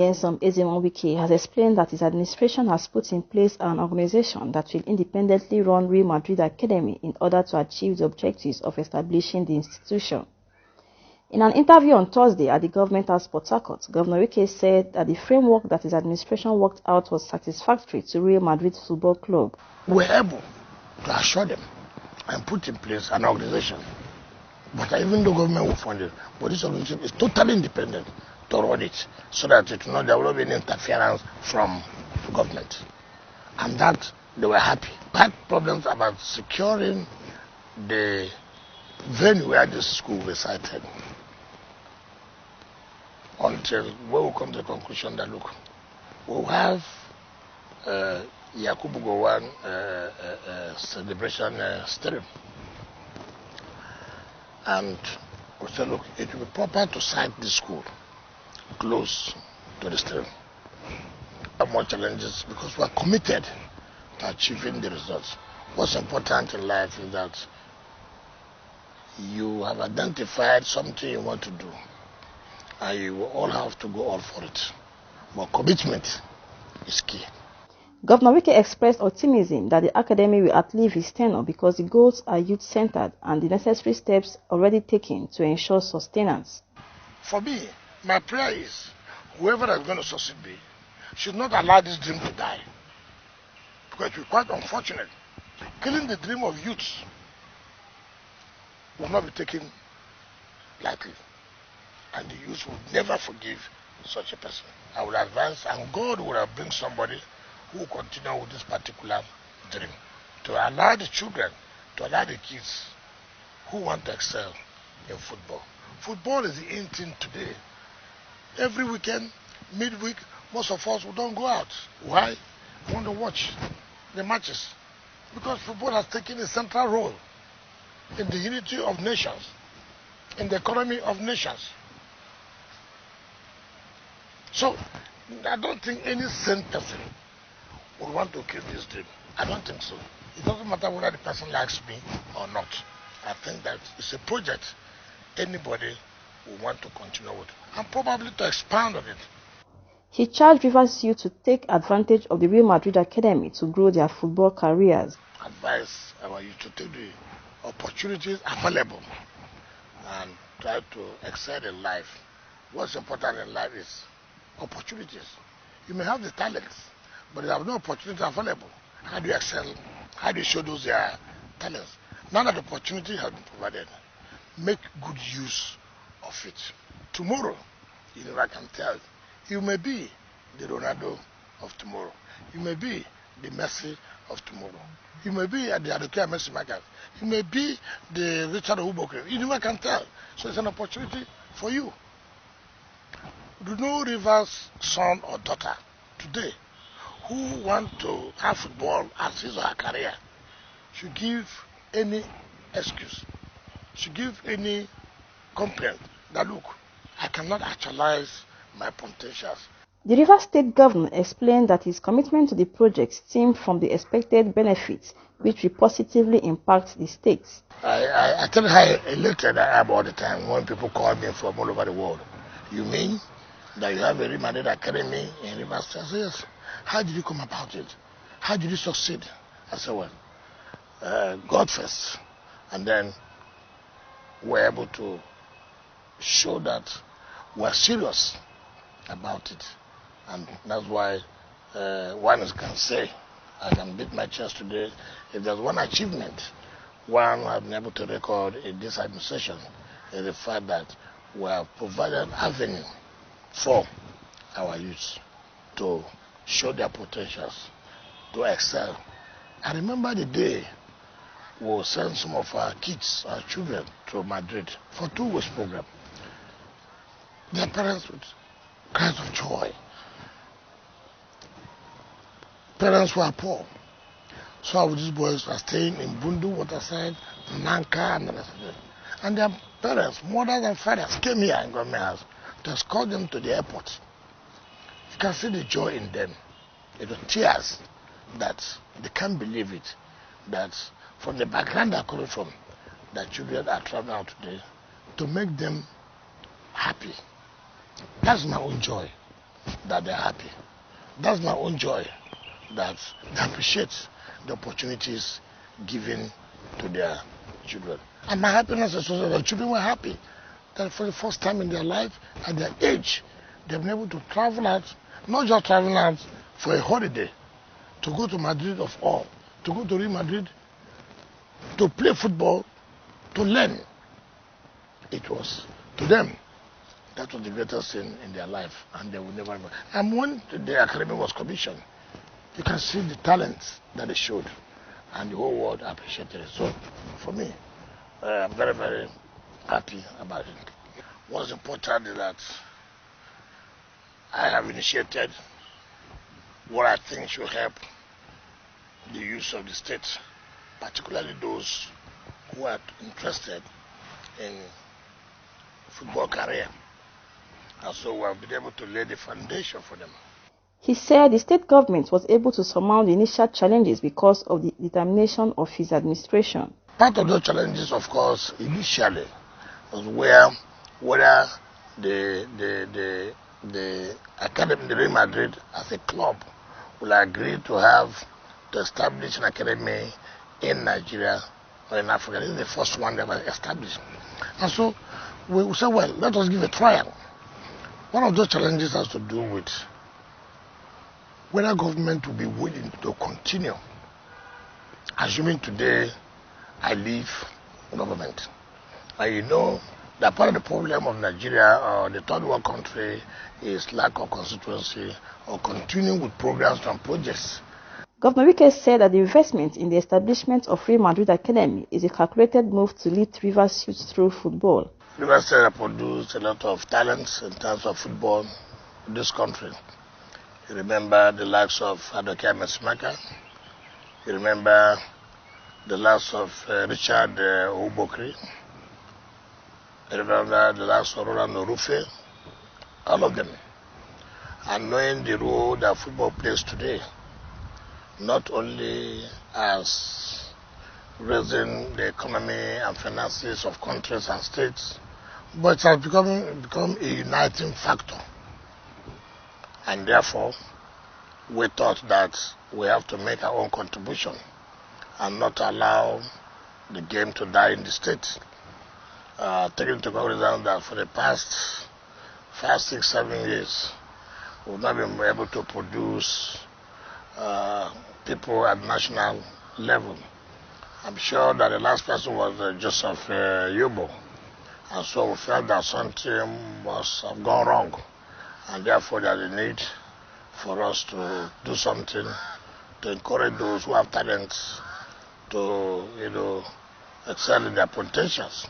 Nyesom Wike has explained that his administration has put in place an organization that will independently run Real Madrid Academy in order to achieve the objectives of establishing the institution. In an interview on Thursday at the Government House Port Harcourt, Governor Wike said that the framework that his administration worked out was satisfactory to Real Madrid Football Club. We were able to assure them and put in place an organization. But even though government will fund it, but this organization is totally independent to run it, so that it will not develop any interference from government. And that they were happy. We had problems about securing the venue where this school was sited, until we will come to the conclusion that, look, we'll have Yakubu Gowon celebration stadium. And we said, look, it will be proper to site the school close to the stadium. There are more challenges because we are committed to achieving the results. What's important in life is that you have identified something you want to do, and you will all have to go all for it. But commitment is key. Governor Wike expressed optimism that the academy will outlive his tenure because the goals are youth-centered and the necessary steps already taken to ensure sustenance. For me, my prayer is whoever is going to succeed me should not allow this dream to die, because it will be quite unfortunate. Killing the dream of youth will not be taken lightly, and the youth will never forgive such a person. I will advise, and God will bring somebody who will continue with this particular dream, to allow the children, to allow the kids who want to excel in football. Football is the in thing today. Every weekend, midweek, most of us we don't go out. Why? We want to watch the matches, because football has taken a central role in the unity of nations, in the economy of nations. So I don't think any sane person would want to kill this dream. I don't think so. It doesn't matter whether the person likes me or not. I think that it's a project anybody will want to continue with, and probably to expand on it. He charged Rivers youth to take advantage of the Real Madrid Academy to grow their football careers. Advise our youth to take the opportunities available and try to excel in life. What's important in life is opportunities. You may have the talents, but you have no opportunity available. How do you excel? How do you show those their talents? Now that the opportunity has been provided, make good use of it. Tomorrow, you never can tell. You may be the Ronaldo of tomorrow. You may be the Messi of tomorrow. You may be at the Adokia Messi market. You may be the Richard Oubokre. You never can tell. So it's an opportunity for you. Do no Rivers' son or daughter today who want to have football as his or her career should give any excuse, should give any complaint that, look, I cannot actualize my potentials. The Rivers State Governor explained that his commitment to the project stemmed from the expected benefits, which will positively impact the states. I tell you how elated I am all the time when people call me from all over the world. You mean that you have a Real Madrid Academy in Rivers State? I say, yes. How did you come about it? How did you succeed? I said, well, God first. And then we're able to show that we're serious about it. And that's why one can say, I can beat my chest today, if there's one achievement one I've been able to record in this administration, is the fact that we have provided an avenue for our youth to show their potentials, to excel. I remember the day we'll send some of our kids, our children, to Madrid for 2 weeks program. Their parents with cries of joy. Parents were poor. So these boys are staying in Bundu, Waterside, Nanka, and everything. And their parents, mothers and fathers, came here in government house to escort them to the airport. You can see the joy in them. It was tears that they can't believe it. That from the background they're coming from, that children are traveling out today to make them happy. That's my own joy. that they're happy. That's my own joy, that they appreciate the opportunities given to their children. And my happiness is also that the children were happy that for the first time in their life, at their age, they've been able to travel out, not just travel out for a holiday, to go to Madrid of all, to go to Real Madrid, to play football, to learn. It was, to them, that was the greatest thing in their life, and they will never. And when the academy was commissioned, you can see the talents that they showed, and the whole world appreciated it. So, for me, I'm very, very happy about it. What's important is that I have initiated what I think should help the youth of the state, particularly those who are interested in football career. And so we have been able to lay the foundation for them. He said the state government was able to surmount the initial challenges because of the determination of his administration. Part of those challenges, of course, initially was whether the academy, the Real Madrid, as a club, will agree to establish an academy in Nigeria or in Africa. This is the first one they were established. And so we said, well, let us give a trial. One of those challenges has to do with whether government will be willing to continue. Assuming today I leave government. And you know that part of the problem of Nigeria or the third world country is lack of constituency or continuing with programs and projects. Governor Wike said that the investment in the establishment of Real Madrid Academy is a calculated move to lead Rivers youth through football. Rivers State produced a lot of talents in terms of football in this country. You remember the likes of Adoke Mesmaka. You remember the likes of Richard Obokri. You remember the likes of Roland Orufe. All of them. And knowing the role that football plays today, not only as raising the economy and finances of countries and states, but it has become a uniting factor. And therefore, we thought that we have to make our own contribution and not allow the game to die in the state. Taking into consideration that for the past 5, 6, 7 years, we've not been able to produce people at national level. I'm sure that the last person was Joseph Yobo, and so we felt that something must have gone wrong, and therefore there's a need for us to do something to encourage those who have talents to, excel in their potentials.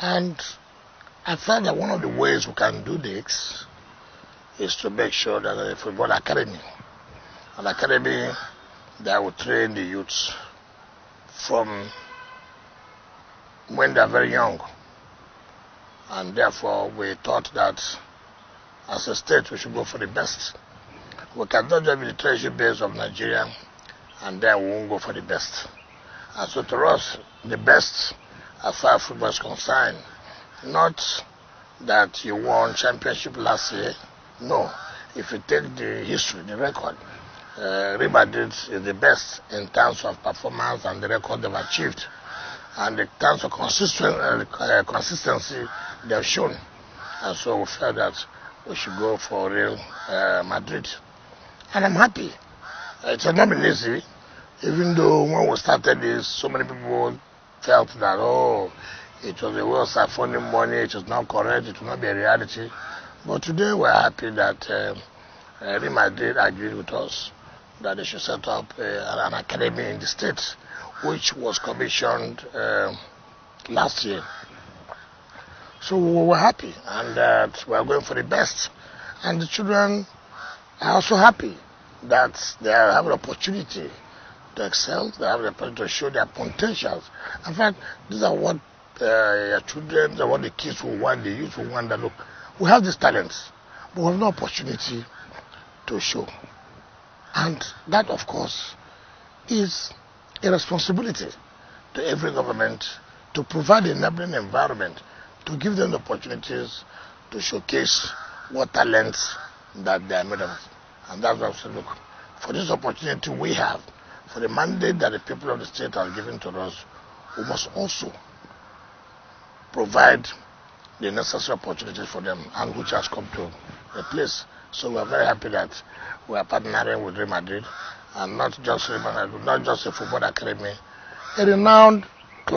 And I felt that one of the ways we can do this is to make sure that a football academy, an academy that will train the youths from when they're very young. And therefore we thought that as a state we should go for the best. We cannot just be the treasury base of Nigeria and then we won't go for the best. And so to us, the best as far as football is concerned, not that you won championship last year, no. If you take the history, the record, Real Madrid is the best in terms of performance and the record they've achieved, and in terms of consistency they've shown. And so we felt that we should go for Real Madrid. And I'm happy. It has not been easy, even though when we started this, so many people felt that, it was a way of siphoning money, it was not correct, it will not be a reality. But today we're happy that Real Madrid agreed with us that they should set up an academy in the state, which was commissioned last year. So we were happy, and that we are going for the best. And the children are also happy that they have an opportunity to excel, they have the opportunity to show their potentials. In fact, these are what your children, are what the kids will want, the youth will want. That look, we have these talents, but we have no opportunity to show. And that, of course, is a responsibility to every government to provide an enabling environment, to give them the opportunities to showcase what talents that they are made of. And that's why I said, look, for this opportunity we have, for the mandate that the people of the state are given to us, we must also provide the necessary opportunities for them, and which has come to a place. So we are very happy that we are partnering with Real Madrid, and not just Real Madrid, not just a football academy, a renowned